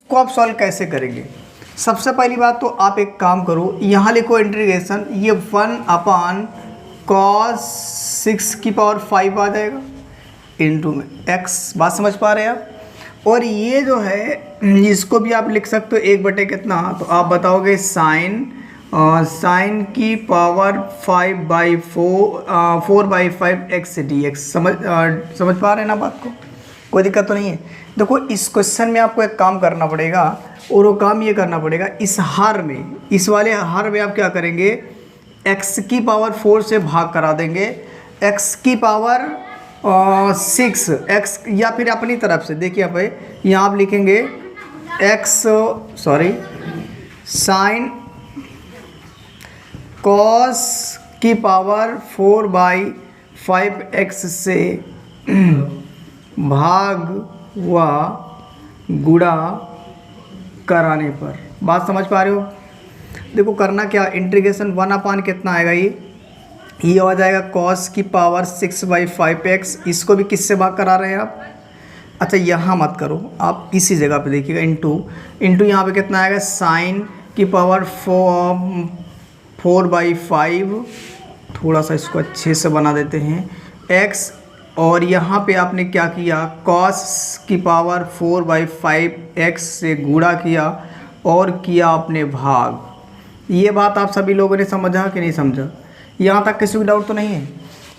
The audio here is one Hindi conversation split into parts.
को आप सॉल्व कैसे करेंगे? सबसे पहली बात तो आप एक काम करो, यहाँ लिखो इंटीग्रेशन, ये 1/cos6⁵ आ जाएगा इंटू में x। बात समझ पा रहे हैं आप? और ये जो है इसको भी आप लिख सकते हो 1 बटे कितना, तो आप बताओगे साइन की पावर 4/5 x समझ पा रहे हैं ना बात को? कोई दिक्कत तो नहीं है। देखो इस क्वेश्चन में आपको एक काम करना पड़ेगा, और वो काम ये करना पड़ेगा, इस हर में, इस वाले हर में आप क्या करेंगे, x की पावर 4 से भाग करा देंगे, x की पावर 6 x, या फिर अपनी तरफ से देखिए आप यहाँ आप लिखेंगे साइन कॉस की पावर 4/5 x से भाग व गुणा कराने पर। बात समझ पा रहे हो? देखो करना क्या, इंटीग्रेशन 1 कितना आएगा, ये हो जाएगा कॉस की पावर 6/5 x। इसको भी किससे भाग करा रहे हैं आप? अच्छा यहाँ मत करो, आप इसी जगह पे देखिएगा, इंटू यहाँ पे कितना आएगा, साइन की पावर 4/5, थोड़ा सा इसको अच्छे से बना देते हैं, x, और यहाँ पे आपने क्या किया, cos की पावर 4/5 x से गुणा किया और किया आपने भाग। ये बात आप सभी लोगों ने समझा कि नहीं समझा? यहाँ तक किसी को डाउट तो नहीं है?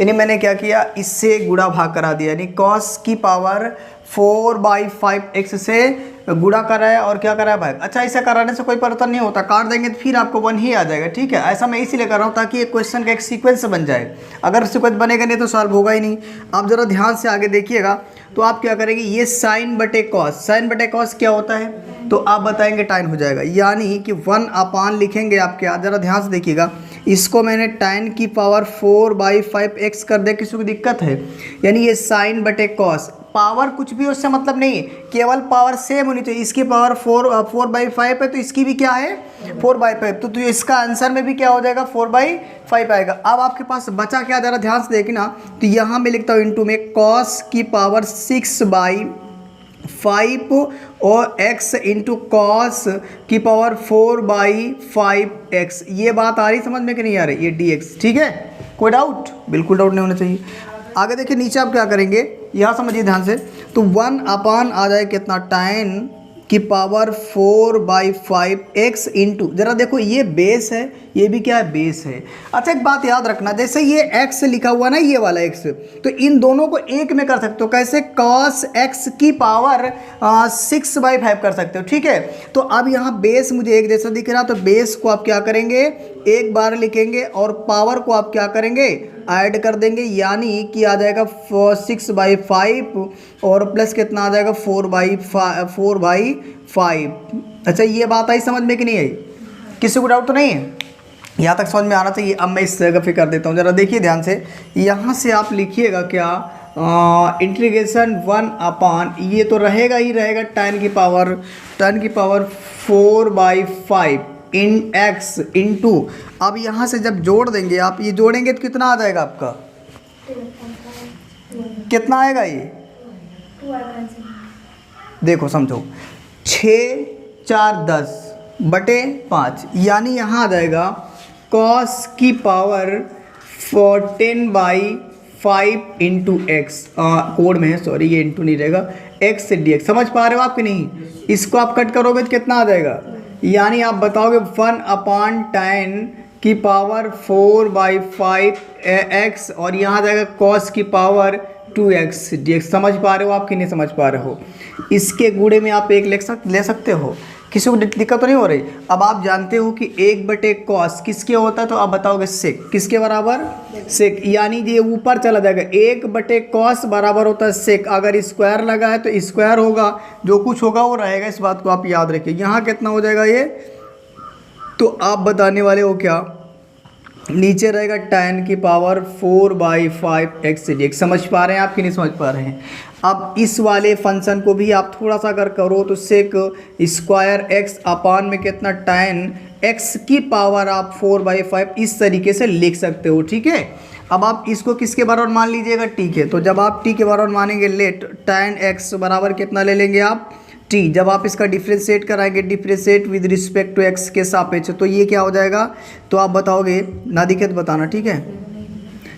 यानी मैंने क्या किया, इससे गुणा भाग करा दिया, यानी cos की पावर 4/5 x से गुणा कराया और क्या कराया भाग। अच्छा ऐसा कराने से कोई परिवर्तन नहीं होता, काट देंगे तो फिर आपको 1 ही आ जाएगा, ठीक है? ऐसा मैं इसीलिए कर रहा हूँ ताकि एक क्वेश्चन का एक सीक्वेंस बन जाए। अगर सीक्वेंस बनेगा नहीं तो सॉल्व होगा ही नहीं। आप ज़रा ध्यान से आगे देखिएगा, तो आप क्या करेंगे, ये साइन बटे कॉस क्या होता है, तो आप बताएंगे tan हो जाएगा, यानी कि 1 लिखेंगे आपके यहाँ। ज़रा ध्यान से देखिएगा, इसको मैंने tan की पावर 4/5 x कर दिया, किसी को दिक्कत है? यानी ये साइन बटे कॉस, पावर कुछ भी उससे मतलब नहीं है, केवल पावर सेम होनी चाहिए। इसकी पावर 4/5 है तो इसकी भी क्या है 4/5, तो इसका आंसर में भी क्या हो जाएगा 4/5 आएगा। अब आपके पास बचा क्या, ज़रा ध्यान से देखना, तो यहाँ मैं लिखता हूँ इंटू में कॉस की पावर 6/5 और x इंटू कॉस की पावर 4/5 x। ये बात आ रही समझ में कि नहीं आ रही? ये dx, ठीक है? कोई डाउट? बिल्कुल डाउट नहीं होना चाहिए। आगे देखिए नीचे आप क्या करेंगे, यहाँ समझिए ध्यान से, तो 1 आ जाए कितना, tan की पावर 4/5 x इंटू, जरा देखो ये बेस है, ये भी क्या है, बेस है। अच्छा एक बात याद रखना, जैसे ये x लिखा हुआ ना, ये वाला x, तो इन दोनों को एक में कर सकते हो, कैसे, cos x की पावर 6/5 कर सकते हो, ठीक है? तो अब यहाँ बेस मुझे एक जैसा दिख रहा, तो बेस को आप क्या करेंगे, एक बार लिखेंगे और पावर को आप क्या करेंगे, ऐड कर देंगे, यानी कि आ जाएगा 6/5 और प्लस कितना आ जाएगा 4/5। अच्छा ये बात आई समझ में कि नहीं आई? किसी को डाउट तो नहीं है? यहाँ तक समझ में आना चाहिए। अब मैं इस जगह पे कर देता हूँ, ज़रा देखिए ध्यान से, यहाँ से आप लिखिएगा क्या, इंटीग्रेशन 1 ये तो रहेगा ही रहेगा, tan की पावर 4/5 इन x इंटू, अब यहाँ से जब जोड़ देंगे आप, ये जोड़ेंगे तो कितना आ जाएगा आपका, कितना आएगा ये, देखो समझो, 6 4 10 बटे 5, यानी यहाँ आ जाएगा cos की पावर 10/5 इंटू एक्स, कोड में है सॉरी, ये इंटू नहीं रहेगा, x से dx। समझ पा रहे हो आप कि नहीं? इसको आप कट करोगे तो कितना आ जाएगा, यानी आप बताओगे 1/tan की पावर 4/5 x, और यहाँ जाएगा cos की पावर 2x dx। समझ पा रहे हो आप कि नहीं समझ पा रहे हो? इसके गुणे में आप एक ले सकते हो, किसी को दिक्कत तो नहीं हो रही? अब आप जानते हो कि 1/cos किसके होता है, तो आप बताओगे sec, किसके बराबर, sec, यानी ये ऊपर चला जाएगा, 1/cos बराबर होता है sec। अगर स्क्वायर लगा है तो स्क्वायर होगा, जो कुछ होगा वो रहेगा, इस बात को आप याद रखिए। यहाँ कितना हो जाएगा ये, तो आप बताने वाले हो क्या, नीचे रहेगा tan की पावर 4/5 x dx। समझ पा रहे हैं आप कि नहीं समझ पा रहे हैं? अब इस वाले फंक्शन को भी आप थोड़ा सा अगर करो तो सेक स्क्वायर x अपान में कितना tan x की पावर आप 4/5 इस तरीके से लिख सकते हो, ठीक है? अब आप इसको किसके बराबर मान लीजिएगा, t के। तो जब आप t के बराबर मानेंगे, लेट tan x बराबर कितना ले लेंगे आप, टी। जब आप इसका डिफ्रेंशिएट कराएंगे, differentiate with respect to x के सापेक्ष, तो ये क्या हो जाएगा, तो आप बताओगे, ना दिखे तो बताना, ठीक है।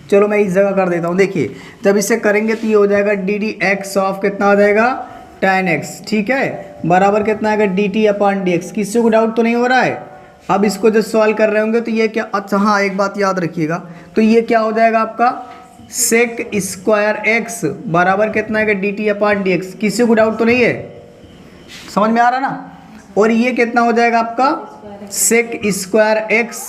चलो मैं इस जगह कर देता हूँ। देखिए जब इसे करेंगे तो ये हो जाएगा डी डी एक्स ऑफ कितना हो जाएगा tan x, ठीक है, बराबर कितना आएगा D t upon d x. किसी को डाउट तो नहीं हो रहा है। अब इसको जब सॉल्व कर रहे होंगे तो ये क्या, अच्छा हाँ एक बात याद रखिएगा, तो ये क्या हो जाएगा आपका सेक स्क्वायर एक्स बराबर कितना है D t upon d x. किसी को डाउट तो नहीं है, समझ में आ रहा ना। और ये कितना हो जाएगा आपका sec square x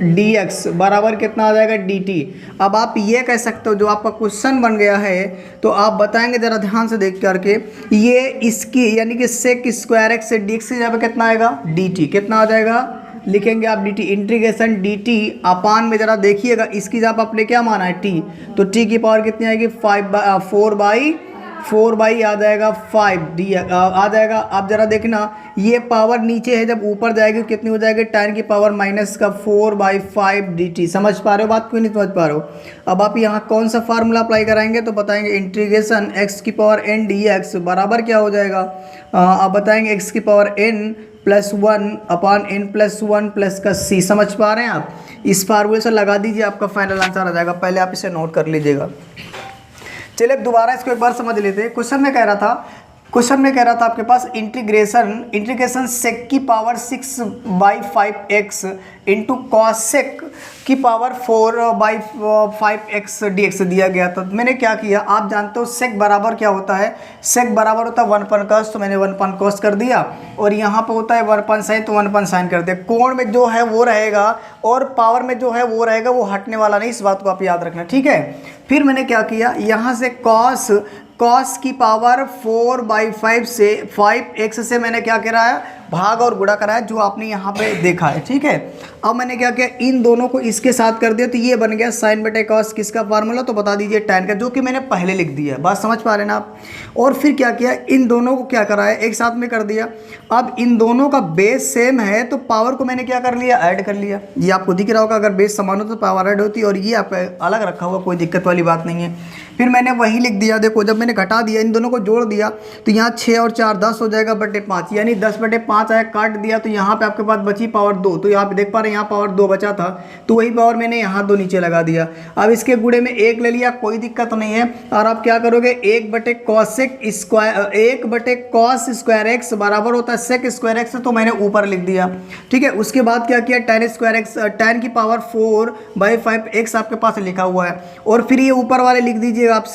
d x बराबर कितना आ जाएगा डी टी। अब आप ये कह सकते हो, जो आपका क्वेश्चन बन गया है तो आप बताएंगे जरा ध्यान से देख करके, ये इसकी यानी कि sec square x d x की जगह पे कितना आएगा डी टी, कितना आ जाएगा, लिखेंगे आप D T integration D T upon में, जरा देखिएगा इसकी जगह आपने क्या माना है टी, तो टी की पावर कितनी आएगी 4 बाई आ जाएगा 5 डी आ जाएगा। आप जरा देखना ये पावर नीचे है, जब ऊपर जाएगी कितनी हो जाएगी tan की पावर माइनस का 4/5 डी टी। समझ पा रहे हो बात, क्यों नहीं समझ पा रहे हो। अब आप यहाँ कौन सा फार्मूला अप्लाई कराएंगे तो बताएंगे इंटीग्रेशन x की पावर n डी एक्स बराबर क्या हो जाएगा, आप बताएंगे x की power n plus 1 upon n plus 1 plus का c। समझ पा रहे हैं आप, इस फार्मूले से लगा दीजिए, आपका फाइनल आंसर आ जाएगा। पहले आप इसे नोट कर लीजिएगा। चलिए दोबारा इसको एक बार समझ लेते हैं। क्वेश्चन में कह रहा था आपके पास इंटीग्रेशन सेक की पावर 6/5x इंटू कॉस सेक की पावर 4/5x dx दिया गया था। तो मैंने क्या किया, आप जानते हो सेक बराबर क्या होता है, सेक बराबर होता है 1/cos, तो मैंने 1/cos कर दिया, और यहाँ पे होता है 1/sin, तो 1/sin कर दिया। कोण में जो है वो रहेगा और पावर में जो है वो रहेगा, वो हटने वाला नहीं, इस बात को आप याद रखना, ठीक है। फिर मैंने क्या किया, यहाँ से कॉस की पावर 4/5 से 5x से मैंने क्या कराया, भाग और गुणा कराया, जो आपने यहाँ पे देखा है, ठीक है। अब मैंने क्या किया, इन दोनों को इसके साथ कर दिया, तो ये बन गया साइन बटे कॉस, किसका फार्मूला, तो बता दीजिए tan का, जो कि मैंने पहले लिख दिया है। बात समझ पा रहे ना आप। और फिर क्या किया, इन दोनों को क्या कराया, एक साथ में कर दिया। अब इन दोनों का बेस सेम है तो पावर को मैंने क्या कर लिया, ऐड कर लिया। ये आपको दिख रहा होगा, अगर बेस समान हो तो पावर ऐड होती है, और ये आपका अलग रखा हुआ, कोई दिक्कत वाली बात नहीं है। फिर मैंने वही लिख दिया, देखो जब मैंने घटा दिया, इन दोनों को जोड़ दिया, तो यहाँ 6 और 4 10 हो जाएगा बटे 5, यानी 10/5 आया, काट दिया, तो यहाँ पे आपके पास बची पावर 2। तो यहाँ पे देख पा रहे हैं, यहाँ पावर 2 बचा था, तो वही पावर मैंने यहाँ 2 नीचे लगा दिया। अब इसके गुणे में 1 ले लिया, कोई दिक्कत नहीं है। और आप क्या करोगे, 1/cos स्क्वायर एक्स बराबर होता है सेक स्क्वायर एक्स, तो मैंने ऊपर लिख दिया, ठीक है। उसके बाद क्या किया, tan स्क्वायर एक्स, tan की पावर 4/5x आपके पास लिखा हुआ है, और फिर ये ऊपर वाले लिख दीजिए आप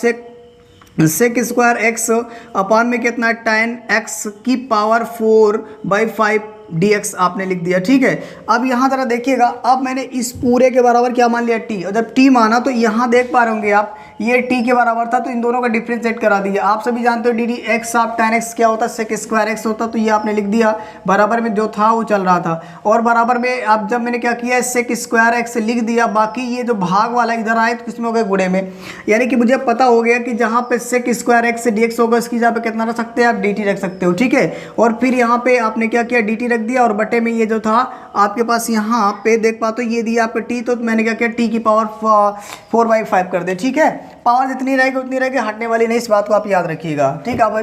सेक स्क्वायर एक्स अपान में कितना tan x की पावर 4/5 dx आपने लिख दिया, ठीक है। अब यहाँ जरा देखिएगा, अब मैंने इस पूरे के बराबर क्या मान लिया, t, और जब t माना तो यहाँ देख पा रहे होंगे आप, ये t के बराबर था, तो इन दोनों का डिफ्रेंशिएट करा दिया। आप सभी जानते हो D d x of tan x क्या होता है, सेक स्क्वायर एक्स होता, तो ये आपने लिख दिया, बराबर में जो था वो चल रहा था, और बराबर में अब जब मैंने क्या किया, सेक स्क्वायर एक्स लिख दिया, बाकी ये जो भाग वाला इधर आए तो किसमें हो गए, गुणे में, यानी कि मुझे पता हो गया कि जहाँ पे sec square x d x होगा, इसकी जगह पे कितना रख सकते हैं आप, डी टी रख सकते हो, ठीक है। और फिर यहाँ पे आपने क्या किया, डी टी रख दिया, और बटे में ये जो था आपके पास यहाँ पे देख पाते हो, ये दिया आपका टी, तो मैंने क्या किया, टी की पावर 4/5 कर दे, ठीक है। पावर जितनी रहेगी उतनी रहेगी, हटने वाली नहीं, इस बात को आप याद रखिएगा, ठीक है। अब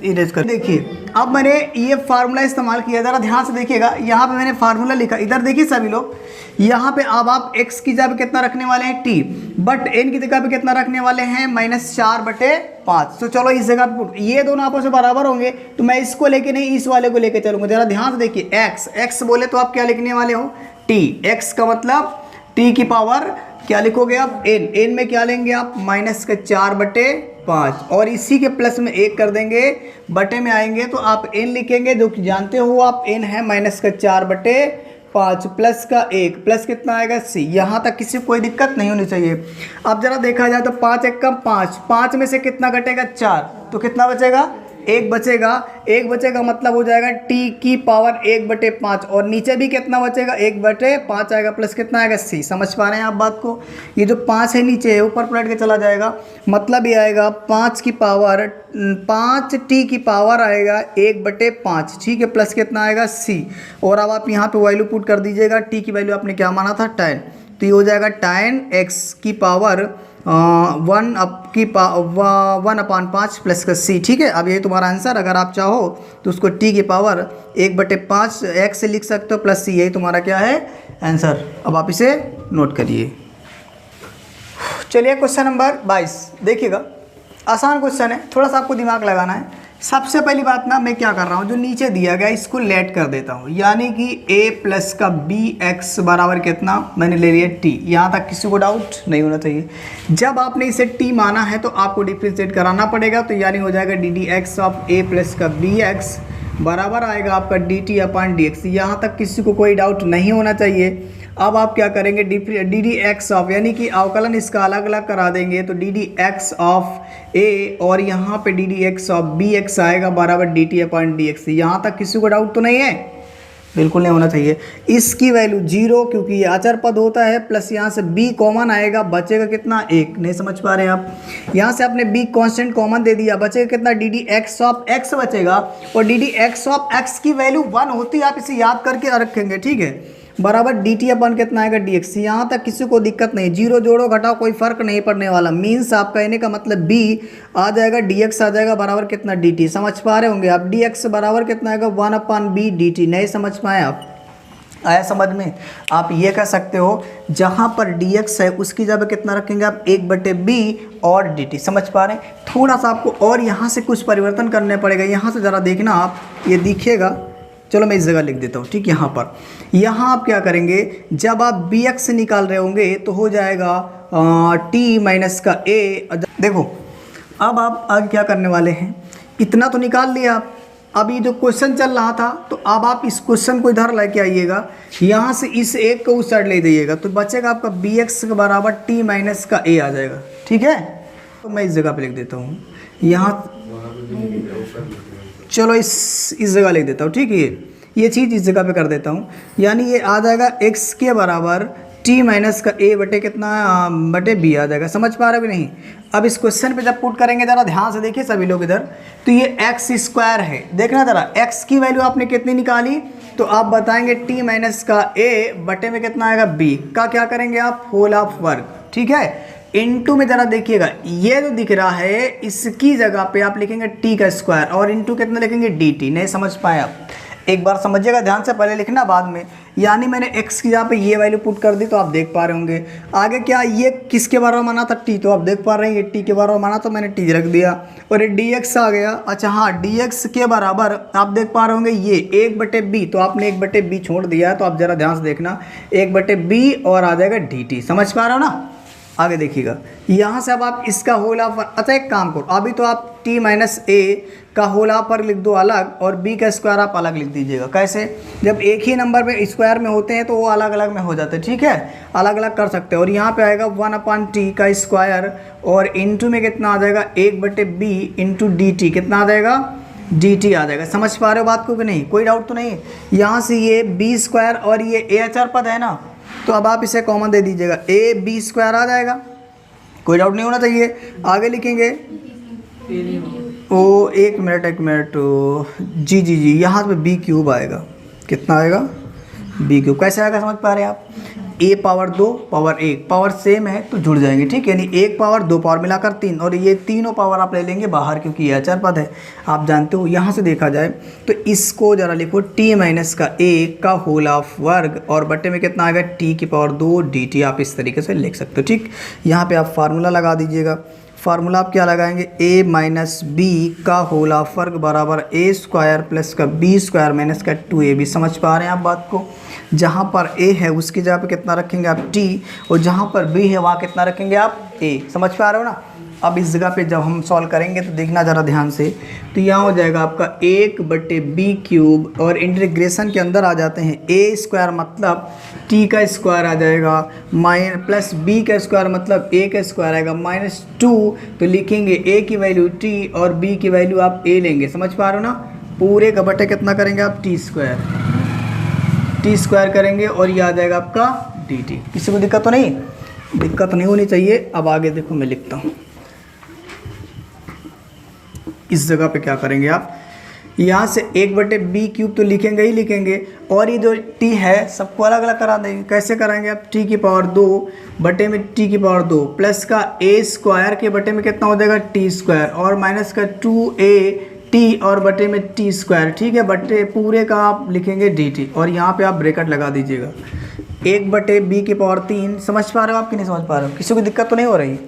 इरेज कर देखिए, अब मैंने ये फार्मूला इस्तेमाल किया, जरा ध्यान से देखिएगा, यहाँ पे मैंने फार्मूला लिखा, इधर देखिए सभी लोग, यहाँ पे अब आप x की जगह पे कितना रखने वाले हैं t, बट n की जगह पे कितना रखने वाले हैं -4/5। तो चलो इस जगह ये दोनों आपस में बराबर होंगे, तो मैं इसको लेके नहीं इस वाले को लेके चलूंगा। जरा ध्यान से देखिए, x बोले तो आप क्या लिखने वाले हो, t, x का मतलब t की पावर क्या लिखोगे आप, n में क्या लेंगे आप, -4/5, और इसी के प्लस में 1 कर देंगे, बटे में आएंगे तो आप n लिखेंगे, जो कि जानते हो आप n है -4/5 प्लस का 1, प्लस कितना आएगा c। यहाँ तक किसी को कोई दिक्कत नहीं होनी चाहिए। अब जरा देखा जाए तो 5 1 कम 5 में से कितना घटेगा, 4, तो कितना बचेगा, 1 बचेगा, मतलब हो जाएगा t की पावर 1/5, और नीचे भी कितना बचेगा, 1/5 आएगा, प्लस कितना आएगा, c। समझ पा रहे हैं आप बात को, ये जो 5 है नीचे है, ऊपर पलट के चला जाएगा, मतलब ये आएगा 5 t की पावर आएगा 1/5, ठीक है, प्लस कितना आएगा, c। और अब आप यहाँ पे वैल्यू पुट कर दीजिएगा, t की वैल्यू आपने क्या माना था, tan, तो ये हो जाएगा tan x की पावर 1/5 प्लस का c। ठीक है, अब ये तुम्हारा आंसर। अगर आप चाहो तो उसको t की पावर 1/5 x से लिख सकते हो प्लस c। यही तुम्हारा क्या है आंसर। अब आप इसे नोट करिए। चलिए क्वेश्चन नंबर 22 देखिएगा, आसान क्वेश्चन है, थोड़ा सा आपको दिमाग लगाना है। सबसे पहली बात ना, मैं क्या कर रहा हूँ, जो नीचे दिया गया इसको लेट कर देता हूँ, यानी कि a प्लस का bx बराबर कितना, मैंने ले लिया t। यहाँ तक किसी को डाउट नहीं होना चाहिए। जब आपने इसे t माना है तो आपको डिफ्रेंशिएट कराना पड़ेगा, तो यानी हो जाएगा D d x of a plus का bx बराबर आएगा आपका dt अपॉन dx। यहाँ तक किसी को कोई डाउट नहीं होना चाहिए। अब आप क्या करेंगे, डी डी एक्स ऑफ, यानी कि अवकलन इसका अलग अलग करा देंगे, तो d d x of a और यहाँ पे d d x of b x आएगा बराबर d t upon d x. यहाँ तक किसी को डाउट तो नहीं है, बिल्कुल नहीं होना चाहिए। इसकी वैल्यू 0 क्योंकि ये अचर पद होता है, प्लस यहाँ से b कॉमन आएगा, बचेगा कितना 1। नहीं समझ पा रहे हैं आप, यहाँ से आपने b कांस्टेंट कॉमन दे दिया, बचेगा कितना D d x of x बचेगा, और D d x of x की वैल्यू 1 होती है, आप इसे याद करके रखेंगे। ठीक है, बराबर डी टी अपन कितना आएगा डी एक्स। यहाँ तक किसी को दिक्कत नहीं, 0 जोड़ो घटाओ कोई फर्क नहीं पड़ने वाला। मीन्स आप कहने का मतलब b आ जाएगा डी एक्स आ जाएगा बराबर कितना डी टी। समझ पा रहे होंगे आप, डी एक्स बराबर कितना आएगा 1/b डी टी। नहीं समझ पाए आप, आया समझ में। आप ये कह सकते हो जहाँ पर dx है उसकी जगह कितना रखेंगे आप 1/b और dt। समझ पा रहे हैं। थोड़ा सा आपको और यहाँ से कुछ परिवर्तन करने पड़ेगा। यहाँ से ज़रा देखना आप, ये दिखेगा, चलो मैं इस जगह लिख देता हूँ। ठीक, यहाँ आप क्या करेंगे, जब आप bx निकाल रहे होंगे तो हो जाएगा t माइनस का a। देखो अब आप आगे क्या करने वाले हैं, इतना तो निकाल लिया आप। अब ये जो क्वेश्चन चल रहा था, तो अब आप इस क्वेश्चन को इधर लेके आइएगा, यहाँ से इस एक को उस साइड ले जाइएगा, तो बचेगा आपका bx के बराबर t माइनस का a आ जाएगा। ठीक है, तो मैं इस जगह पे लिख देता हूँ, यहाँ चलो इस जगह लिख देता हूँ। ठीक है, ये चीज़ इस जगह पे कर देता हूँ, यानी ये आ जाएगा x के बराबर t माइनस का a बटे कितना बटे b आ जाएगा। समझ पा रहे हो कि नहीं। अब इस क्वेश्चन पे जब पुट करेंगे, ज़रा ध्यान से देखिए सभी लोग इधर, तो ये x स्क्वायर है। देखना ज़रा, x की वैल्यू आपने कितनी निकाली, तो आप बताएंगे t माइनस का a बटे में कितना आएगा b का क्या करेंगे आप, होल ऑफ वर्ग। ठीक है, इनटू में ज़रा देखिएगा, ये जो दिख रहा है इसकी जगह पे आप लिखेंगे t का स्क्वायर, और इनटू कितना लिखेंगे dt। नहीं समझ पाए आप, एक बार समझिएगा ध्यान से, पहले लिखना बाद में। यानी मैंने x की जगह पे ये वैल्यू पुट कर दी, तो आप देख पा रहे होंगे। आगे क्या, ये किसके बराबर माना था t, तो आप देख पा रहे हैं ये t के बराबर माना, तो मैंने t रख दिया, और ये dx आ गया। अच्छा हाँ, dx के बराबर आप देख पा रहे होंगे ये 1/b, तो आपने 1/b छोड़ दिया, तो आप ज़रा ध्यान से देखना, 1/b और आ जाएगा dt। समझ पा रहे हो ना। आगे देखिएगा, यहाँ से अब आप इसका होल ऑफ, अच्छा एक काम करो, अभी तो आप t माइनस a का होल ऑफ पर लिख दो अलग, और b का स्क्वायर आप अलग लिख दीजिएगा। कैसे, जब एक ही नंबर पे स्क्वायर में होते हैं तो वो अलग अलग में हो जाते हैं। ठीक है, अलग अलग कर सकते हैं। और यहाँ पे आएगा 1/t का स्क्वायर, और इनटू में कितना आ जाएगा 1/b इंटू dt, कितना आ जाएगा dt आ जाएगा। समझ पा रहे हो बात को कि नहीं, कोई डाउट तो नहीं है। यहाँ से ये b स्क्वायर और ये a अचर पद है ना, तो अब आप इसे कॉमन दे दीजिएगा, a b स्क्वायर आ जाएगा, कोई डाउट नहीं होना चाहिए। आगे लिखेंगे ओ एक मिनट जी जी जी, यहाँ पे b क्यूब आएगा, कितना आएगा b क्यूब। कैसे आएगा समझ पा रहे हैं आप, a power 2 power 1 power same है तो जुड़ जाएंगे। ठीक है, यानी 1 पावर 2 पावर मिलाकर 3, और ये तीनों पावर आप ले लेंगे बाहर, क्योंकि ये अचर पद है आप जानते हो। यहाँ से देखा जाए तो इसको ज़रा लिखो t माइनस का a का होल ऑफ वर्ग, और बटे में कितना आएगा t की पावर 2 dt। आप इस तरीके से लिख सकते हो। ठीक, यहाँ पे आप फार्मूला लगा दीजिएगा। फार्मूला आप क्या लगाएंगे, a माइनस b का होल ऑफ वर्ग बराबर a स्क्वायर प्लस का b स्क्वायर माइनस का 2ab। समझ पा रहे हैं आप बात को। जहाँ पर a है उसकी जगह पे कितना रखेंगे आप t, और जहाँ पर b है वहाँ कितना रखेंगे आप a। समझ पा रहे हो ना। अब इस जगह पे जब हम सॉल्व करेंगे तो देखना ज़रा ध्यान से, तो यहाँ हो जाएगा आपका 1/b क्यूब, और इंटीग्रेशन के अंदर आ जाते हैं a स्क्वायर मतलब t का स्क्वायर आ जाएगा, प्लस b का स्क्वायर मतलब a का स्क्वायर आएगा, -2, तो लिखेंगे a की वैल्यू t और b की वैल्यू आप a लेंगे। समझ पा रहे हो ना। पूरे का बटे कितना करेंगे आप t स्क्वायर करेंगे, और ये आ जाएगा आपका dt। किसी को दिक्कत तो नहीं, दिक्कत नहीं होनी चाहिए। अब आगे देखो मैं लिखता हूँ, इस जगह पे क्या करेंगे आप, यहाँ से 1/b³ तो लिखेंगे ही लिखेंगे, और ये जो t है सबको अलग अलग करा देंगे। कैसे कराएंगे आप, t की पावर 2 बटे में t की पावर 2 प्लस का a² के बटे में कितना हो जाएगा t² और माइनस का 2at और बटे में t², ठीक है, बटे पूरे का आप लिखेंगे dt और यहाँ पे आप ब्रैकेट लगा दीजिएगा। 1/b की पावर 3 समझ पा रहे हो आप कि नहीं समझ पा रहे हो, किसी को दिक्कत तो नहीं हो रही।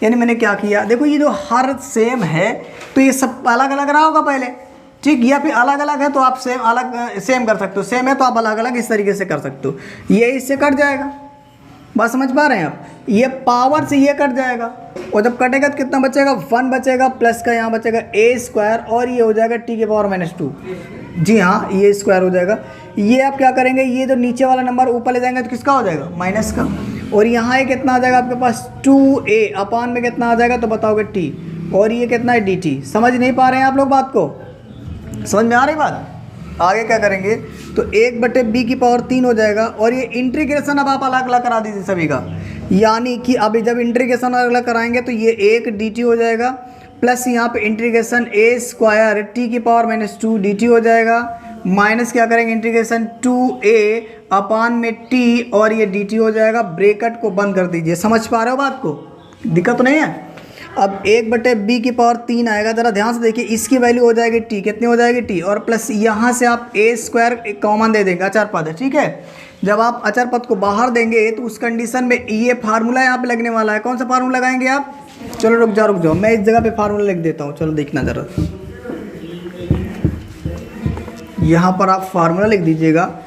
यानी मैंने क्या किया, देखो ये जो हर सेम है तो ये सब अलग अलग रहा होगा पहले, ठीक, या फिर अलग अलग है तो आप सेम अलग सेम कर सकते हो, सेम है तो आप अलग अलग इस तरीके से कर सकते हो। ये इससे कट जाएगा, बात समझ पा रहे हैं आप, ये पावर से ये कट जाएगा और जब कटेगा तो कितना बचेगा, 1 बचेगा प्लस का यहाँ बचेगा a² और ये हो जाएगा t की पावर -2। जी हाँ, ये स्क्वायर हो जाएगा। ये आप क्या करेंगे, ये जो नीचे वाला नंबर ऊपर ले जाएंगे तो किसका हो जाएगा, माइनस का, और यहाँ ये कितना आ जाएगा आपके पास 2a अपान में कितना आ जाएगा तो बताओगे t, और ये कितना है dt। समझ नहीं पा रहे हैं आप लोग बात को, समझ में आ रही बात। आगे क्या करेंगे तो 1/b की पावर 3 हो जाएगा और ये इंटीग्रेशन अब आप अलग अलग करा दीजिए सभी का, यानी कि अभी जब इंटीग्रेशन अलग अलग कराएंगे तो ये 1 dt हो जाएगा प्लस यहाँ पे इंटीग्रेशन a² t की पावर -2 dt हो जाएगा, माइनस क्या करेंगे इंटीग्रेशन 2a अपान में t और ये dt हो जाएगा। ब्रैकेट को बंद कर दीजिए, समझ पा रहे हो बात को, दिक्कत तो नहीं है। अब 1/b की पावर 3 आएगा, ज़रा ध्यान से देखिए, इसकी वैल्यू हो जाएगी t, कितनी हो जाएगी t, और प्लस यहाँ से आप a² कॉमन दे देंगे, अचर पद है, ठीक है। जब आप अचर पद को बाहर देंगे तो उस कंडीशन में ये फार्मूला यहाँ पे लगने वाला है। कौन सा फार्मूला लगाएंगे आप, चलो रुक जाओ, मैं इस जगह पे फार्मूला लिख देता हूँ, चलो देखना ज़रा, यहाँ पर आप फार्मूला लिख दीजिएगा।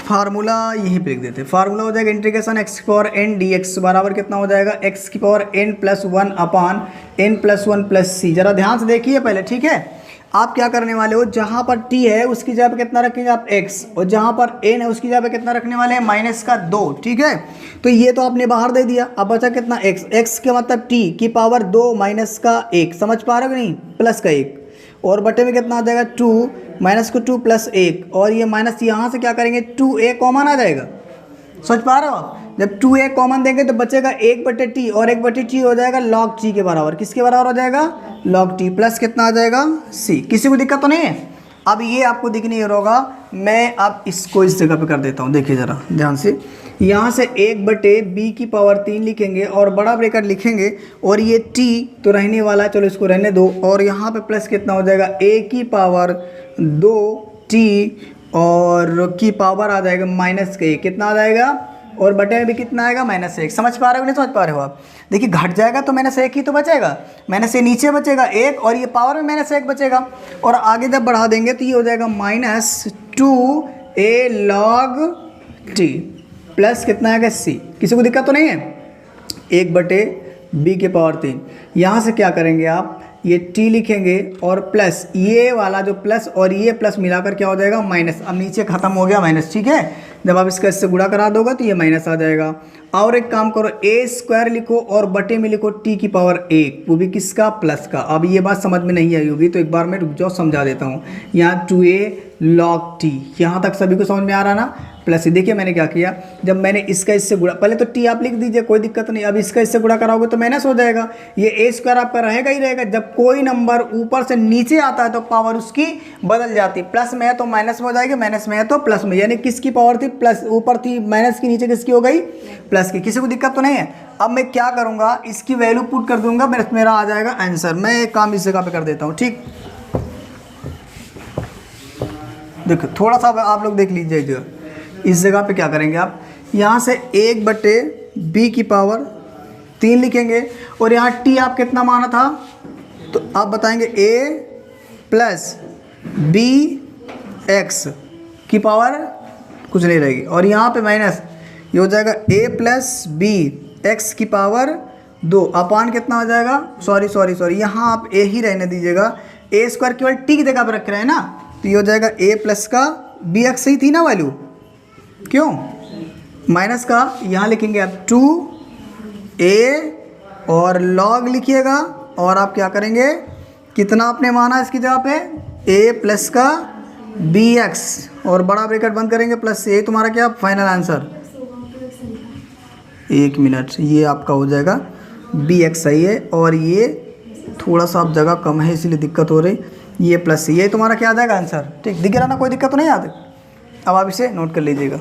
फार्मूला यहीं पे लिख देते हैं, फार्मूला हो जाएगा इंटीग्रेशन x की पावर n dx बराबर कितना हो जाएगा x की पावर n+1 अपान n+1+c। जरा ध्यान से देखिए पहले, ठीक है। आप क्या करने वाले हो, जहाँ पर t है उसकी जगह पे कितना रखेंगे आप x, और जहाँ पर n है उसकी जगह पे कितना रखने वाले हैं -2, ठीक है। तो ये तो आपने बाहर दे दिया, अब बचा कितना x के मतलब t की पावर 2 -1, समझ पा रहे हो कि नहीं, प्लस का 1 और बटे में कितना आ जाएगा 2 -2 प्लस 1, और ये माइनस यहाँ से क्या करेंगे 2a कॉमन आ जाएगा, सोच पा रहे हो आप। जब 2a कॉमन देंगे तो बचेगा 1/t और 1/t हो जाएगा log t के बराबर, किसके बराबर हो जाएगा, log t, प्लस कितना आ जाएगा c। किसी को दिक्कत तो नहीं है। अब ये आपको दिख नहीं होगा, मैं अब इसको इस जगह पे कर देता हूँ, देखिए ज़रा ध्यान से, यहाँ से 1/b की पावर 3 लिखेंगे और बड़ा ब्रैकेट लिखेंगे और ये t तो रहने वाला है, चलो इसको रहने दो, और यहाँ पे प्लस कितना हो जाएगा a की पावर 2t और की पावर आ जाएगा -1, कितना आ जाएगा, और बटे में भी कितना आएगा -1। समझ पा रहे हो नहीं समझ पा रहे हो आप, देखिए घट जाएगा तो -1 ही तो बचेगा, -a नीचे बचेगा 1 और ये पावर में -1 बचेगा, और आगे जब बढ़ा देंगे तो ये हो जाएगा -2a log t प्लस कितना आएगा c। किसी को दिक्कत तो नहीं है। 1/b की पावर 3, यहाँ से क्या करेंगे आप, ये t लिखेंगे और प्लस ये वाला जो प्लस और ये प्लस मिलाकर क्या हो जाएगा माइनस। अब नीचे खत्म हो गया माइनस, ठीक है। जब आप इसका इससे गुणा करा दोगे तो ये माइनस आ जाएगा। और एक काम करो, a² लिखो और बटे में लिखो t की पावर 1, वो भी किसका, प्लस का। अब ये बात समझ में नहीं आई होगी तो एक बार मैं रुक जाओ समझा देता हूँ। यहाँ 2a log t, यहाँ तक सभी को समझ में आ रहा ना। प्लस देखिए मैंने क्या किया, जब मैंने इसका इससे गुणा, पहले तो t आप लिख दीजिए कोई दिक्कत नहीं, अब इसका इससे गुणा कराओगे तो माइनस हो जाएगा, ये a² आपका रहेगा ही रहेगा। जब कोई नंबर ऊपर से नीचे आता है तो पावर उसकी बदल जाती है, प्लस में है तो माइनस में हो जाएगी, माइनस में है तो प्लस में, यानी किसकी पावर थी, प्लस ऊपर थी माइनस की, नीचे किसकी हो गई, प्लस की। किसी को दिक्कत तो नहीं है। अब मैं क्या करूँगा, इसकी वैल्यू पुट कर दूंगा, मेरा आ जाएगा आंसर। मैं एक काम इस जगह पर कर देता हूँ, ठीक। देखो थोड़ा सा आप लोग देख लीजिए, इस जगह पे क्या करेंगे आप, यहाँ से 1/b की पावर 3 लिखेंगे और यहाँ t आप कितना माना था, तो आप बताएंगे a प्लस bx की पावर कुछ नहीं रहेगी, और यहाँ पे माइनस, ये हो जाएगा a प्लस b x की पावर 2 अपान कितना हो जाएगा, सॉरी यहाँ आप a ही रहने दीजिएगा, a² केवल t की जगह पर रख रहे हैं ना, तो ये हो जाएगा a प्लस का bx सही थी ना वैल्यू, क्यों माइनस का, यहाँ लिखेंगे आप 2a और log लिखिएगा, और आप क्या करेंगे, कितना आपने माना इसकी जगह पे, a प्लस का bx और बड़ा ब्रैकेट बंद करेंगे प्लस a, तुम्हारा क्या फाइनल आंसर। 1 मिनट, ये आपका हो जाएगा bx सही है, और ये थोड़ा सा आप जगह कम है इसलिए दिक्कत हो रही, ये प्लस ये तुम्हारा क्या आ जाएगा आंसर। ठीक, दिख रहा ना, कोई दिक्कत तो नहीं आती। अब आप इसे नोट कर लीजिएगा।